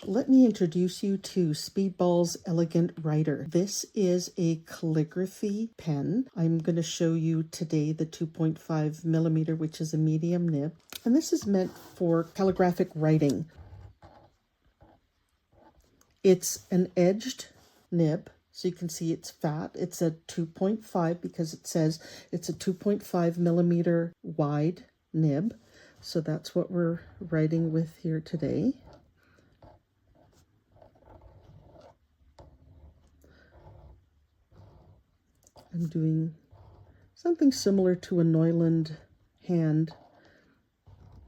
Let me introduce you to Speedball's Elegant Writer. This is a calligraphy pen. I'm going to show you today the 2.5 millimeter, which is a medium nib. And this is meant for calligraphic writing. It's an edged nib, so you can see it's fat. It's a 2.5 because it says it's a 2.5 millimeter wide nib. So that's what we're writing with here today. I'm doing something similar to a Neuland hand,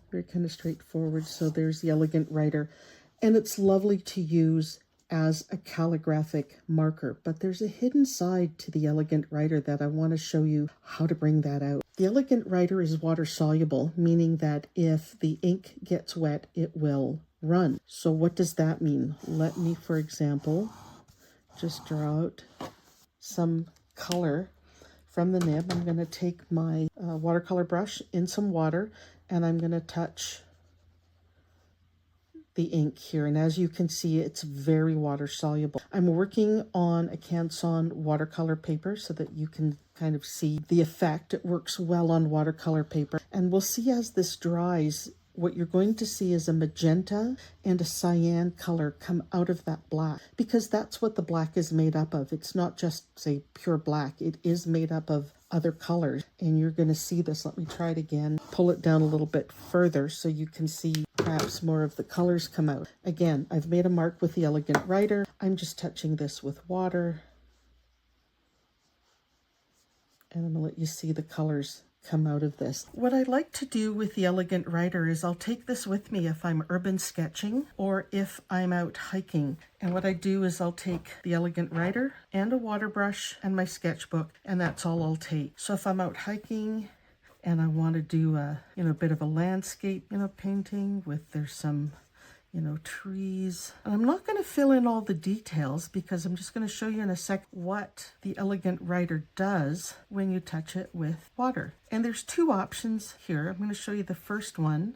very kind of straightforward. So there's the Elegant Writer, and it's lovely to use as a calligraphic marker, but there's a hidden side to the Elegant Writer that I want to show you how to bring that out. The Elegant Writer is water soluble, meaning that if the ink gets wet, it will run. So what does that mean? Let me, for example, just draw out some color from the nib. I'm going to take my watercolor brush in some water, and I'm going to touch the ink here, and as you can see, it's very water soluble. I'm working on a Canson watercolor paper so that you can kind of see the effect. It works well on watercolor paper, and we'll see as this dries, what you're going to see is a magenta and a cyan color come out of that black, because that's what the black is made up of. It's not just, say, pure black. It is made up of other colors, and you're going to see this. Let me try it again. Pull it down a little bit further so you can see perhaps more of the colors come out. Again, I've made a mark with the Elegant Writer. I'm just touching this with water, and I'm going to let you see the colors come out of this. What I like to do with the Elegant Writer is I'll take this with me if I'm urban sketching or if I'm out hiking. And what I do is I'll take the Elegant Writer and a water brush and my sketchbook, and that's all I'll take. So if I'm out hiking and I want to do a bit of a landscape painting with, there's some trees. And I'm not going to fill in all the details because I'm just going to show you in a sec what the Elegant Writer does when you touch it with water. And there's two options here. I'm going to show you the first one.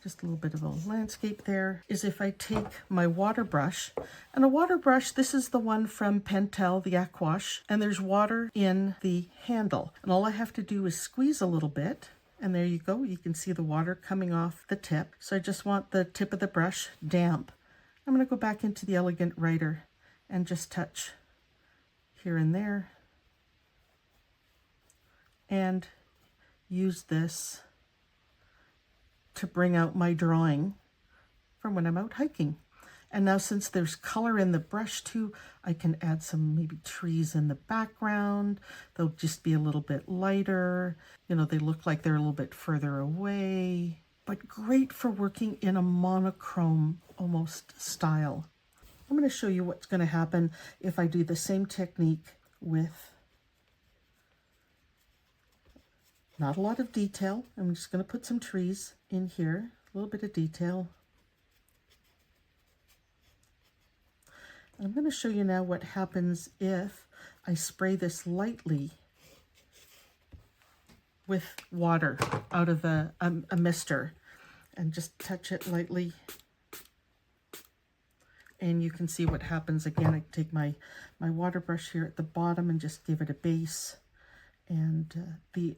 Just a little bit of a landscape there, is if I take my water brush, and a water brush, this is the one from Pentel, the Aquash, and there's water in the handle. And all I have to do is squeeze a little bit, and there you go. You can see the water coming off the tip. So I just want the tip of the brush damp. I'm going to go back into the Elegant Writer and just touch here and there and use this to bring out my drawing from when I'm out hiking. And now since there's color in the brush too, I can add some maybe trees in the background. They'll just be a little bit lighter. They look like they're a little bit further away, but great for working in a monochrome almost style. I'm going to show you what's going to happen if I do the same technique with not a lot of detail. I'm just going to put some trees in here, a little bit of detail. I'm going to show you now what happens if I spray this lightly with water out of a mister and just touch it lightly. And you can see what happens. Again, I take my water brush here at the bottom and just give it a base. And the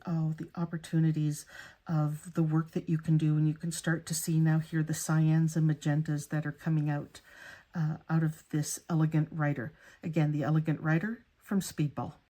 opportunities of the work that you can do, and you can start to see now here the cyans and magentas that are coming out of this Elegant Writer. Again, the Elegant Writer from Speedball.